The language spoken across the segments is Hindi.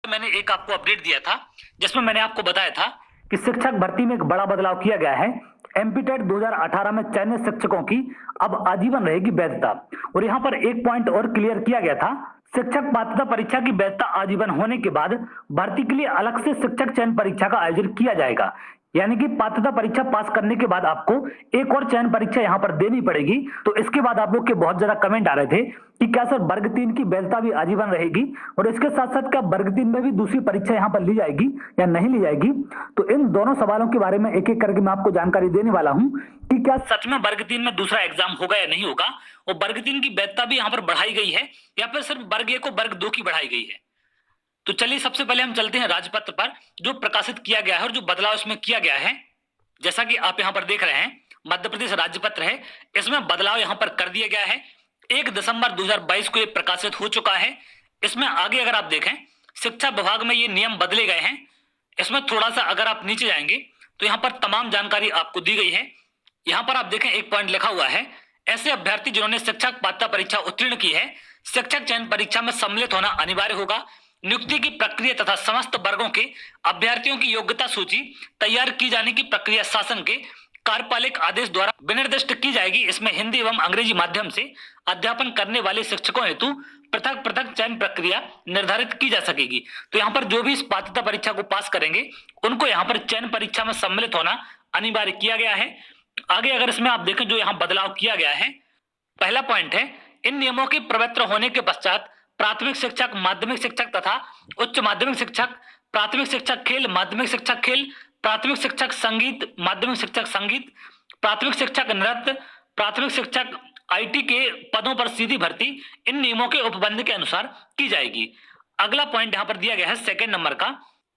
मैंने एक आपको अपडेट दिया था जिसमें मैंने आपको बताया था कि शिक्षक भर्ती में एक बड़ा बदलाव किया गया है। एमपीटेट 2018 में चयनित शिक्षकों की अब आजीवन रहेगी वैधता। और यहाँ पर एक पॉइंट और क्लियर किया गया था, शिक्षक पात्रता परीक्षा की वैधता आजीवन होने के बाद भर्ती के लिए अलग से शिक्षक चयन परीक्षा का आयोजन किया जाएगा। यानी कि पात्रता परीक्षा पास करने के बाद आपको एक और चयन परीक्षा यहाँ पर देनी पड़ेगी। तो इसके बाद आप लोग के बहुत ज्यादा कमेंट आ रहे थे कि क्या सर वर्ग 3 की वैधता भी आजीवन रहेगी और इसके साथ साथ क्या वर्ग 3 में भी दूसरी परीक्षा यहाँ पर ली जाएगी या नहीं ली जाएगी। तो इन दोनों सवालों के बारे में एक एक करके मैं आपको जानकारी देने वाला हूँ कि क्या सच में वर्ग 3 में दूसरा एग्जाम होगा या नहीं होगा, और वर्ग 3 की वैधता भी यहाँ पर बढ़ाई गई है या फिर सिर्फ वर्ग 1 को वर्ग 2 की बढ़ाई गई है। तो चलिए सबसे पहले हम चलते हैं राजपत्र पर जो प्रकाशित किया गया है और जो बदलाव इसमें किया गया है। जैसा कि आप यहाँ पर देख रहे हैं, मध्य प्रदेश राजपत्र है, इसमें बदलाव यहाँ पर कर दिया गया है। 1 दिसंबर 2022 को ये प्रकाशित हो चुका है। इसमें आगे अगर आप देखें, शिक्षा विभाग में ये नियम बदले गए हैं। इसमें थोड़ा सा अगर आप नीचे जाएंगे तो यहाँ पर तमाम जानकारी आपको दी गई है। यहाँ पर आप देखें एक पॉइंट लिखा हुआ है, ऐसे अभ्यर्थी जिन्होंने शिक्षक पात्रता परीक्षा उत्तीर्ण की है, शिक्षक चयन परीक्षा में सम्मिलित होना अनिवार्य होगा। नियुक्ति की प्रक्रिया तथा समस्त वर्गों के अभ्यर्थियों की योग्यता सूची तैयार की जाने की प्रक्रिया शासन के कार्यपालिक आदेश द्वारा विनिर्दिष्ट की जाएगी। इसमें हिंदी एवं अंग्रेजी माध्यम से अध्यापन करने वाले शिक्षकों हेतु पृथक पृथक चयन प्रक्रिया निर्धारित की जा सकेगी। तो यहाँ पर जो भी इस पात्रता परीक्षा को पास करेंगे उनको यहाँ पर चयन परीक्षा में सम्मिलित होना अनिवार्य किया गया है। आगे अगर इसमें आप देखें जो यहाँ बदलाव किया गया है, पहला पॉइंट है, इन नियमों के पवित्र होने के पश्चात प्राथमिक शिक्षक, माध्यमिक शिक्षक तथा उच्च माध्यमिक शिक्षक, प्राथमिक शिक्षक खेल, माध्यमिक शिक्षक खेल, प्राथमिक शिक्षक संगीत, माध्यमिक शिक्षक संगीत, प्राथमिक शिक्षक नृत्य, प्राथमिक शिक्षक आईटी के पदों पर सीधी भर्ती इन नियमों के उपबंध के अनुसार की जाएगी। अगला पॉइंट यहाँ पर दिया गया है सेकंड नंबर का,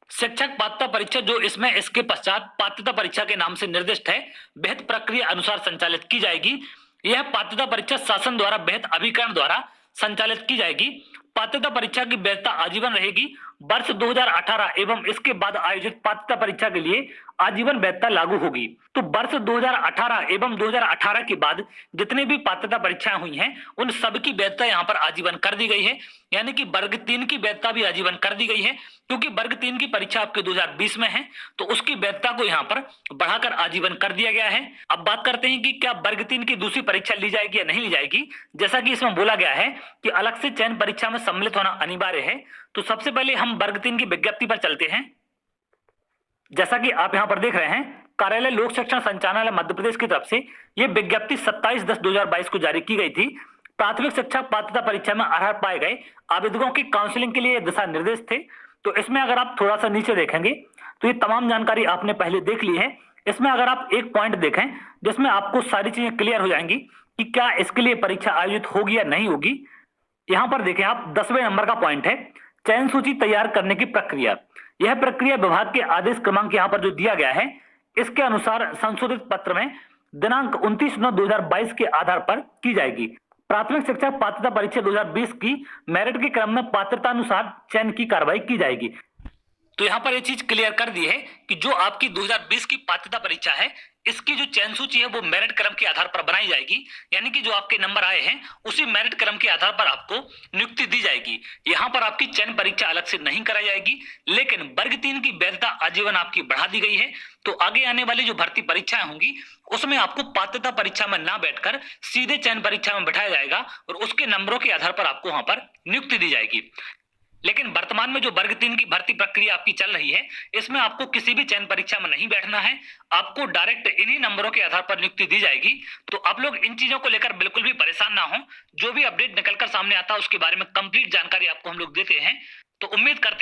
शिक्षक पात्रता परीक्षा जो इसमें इसके पश्चात पात्रता परीक्षा के नाम से निर्दिष्ट है, विहित प्रक्रिया अनुसार संचालित की जाएगी। यह पात्रता परीक्षा शासन द्वारा विहित अभिकरण द्वारा संचालित की जाएगी। पात्रता परीक्षा की वैधता आजीवन रहेगी। वर्ष 2018 एवं इसके बाद आयोजित पात्रता परीक्षा के लिए आजीवन वैधता लागू होगी। तो वर्ष 2018 एवं 2018 के बाद जितने भी पात्रता परीक्षाएं हुई हैं उन सब की वैधता यहाँ पर आजीवन कर दी गई है। यानी कि वर्ग 3 की वैधता भी आजीवन कर दी गई है, क्योंकि वर्ग 3 की परीक्षा आपके 2020 में है तो उसकी वैधता को यहाँ पर बढ़ाकर आजीवन कर दिया गया है। अब बात करते हैं कि क्या वर्ग 3 की दूसरी परीक्षा ली जाएगी या नहीं ली जाएगी। जैसा कि इसमें बोला गया है कि अलग से चयन परीक्षा में सम्मिलित होना अनिवार्य है। तो सबसे पहले हम वर्ग 3 की विज्ञप्ति पर चलते हैं। जैसा कि आप यहां पर देख रहे हैं, कार्यालय लोक शिक्षण संचालनालय मध्य प्रदेश की तरफ से यह विज्ञप्ति 27/10/2022 को जारी की गई थी। प्राथमिक शिक्षक पात्रता परीक्षा में अर्ह पाए गए आवेदकों की काउंसलिंग के लिए दिशा निर्देश थे। तो इसमें अगर आप थोड़ा सा नीचे देखेंगे तो ये तमाम जानकारी आपने पहले देख ली है। इसमें अगर आप एक पॉइंट देखें जिसमें आपको सारी चीजें क्लियर हो जाएंगी कि क्या इसके लिए परीक्षा आयोजित होगी या नहीं होगी। यहां पर देखें आप 10वें नंबर का पॉइंट है, चयन सूची तैयार करने की प्रक्रिया। यह प्रक्रिया विभाग के आदेश क्रमांक यहां पर जो दिया गया है इसके अनुसार संशोधित पत्र में दिनांक 29/9/2022 के आधार पर की जाएगी। प्राथमिक शिक्षक पात्रता परीक्षा 2020 की मेरिट के क्रम में पात्रता अनुसार चयन की कार्रवाई की जाएगी। तो यहाँ पर ये चीज क्लियर कर दी है कि जो आपकी 2020 की पात्रता परीक्षा है इसकी जो चयन सूची है वो मेरिट क्रम के आधार पर बनाई जाएगी। यानी कि जो आपके नंबर आए हैं उसी मेरिट क्रम के आधार पर आपको नियुक्ति दी जाएगी। यहाँ पर आपकी चयन परीक्षा अलग से नहीं कराई जाएगी, लेकिन वर्ग 3 की वैधता आजीवन आपकी बढ़ा दी गई है। तो आगे आने वाली जो भर्ती परीक्षाएं होंगी उसमें आपको पात्रता परीक्षा में ना बैठकर सीधे चयन परीक्षा में बैठाया जाएगा और उसके नंबरों के आधार पर आपको वहां पर नियुक्ति दी जाएगी। लेकिन वर्तमान में जो वर्ग 3 की भर्ती प्रक्रिया आपकी चल रही है इसमें आपको किसी भी चयन परीक्षा में नहीं बैठना है, आपको डायरेक्ट इन्हीं नंबरों के आधार पर नियुक्ति दी जाएगी। तो आप लोग इन चीजों को लेकर बिल्कुल भी परेशान ना हो। जो भी अपडेट निकलकर सामने आता है उसके बारे में कंप्लीट जानकारी आपको हम लोग देते हैं। तो उम्मीद करते हैं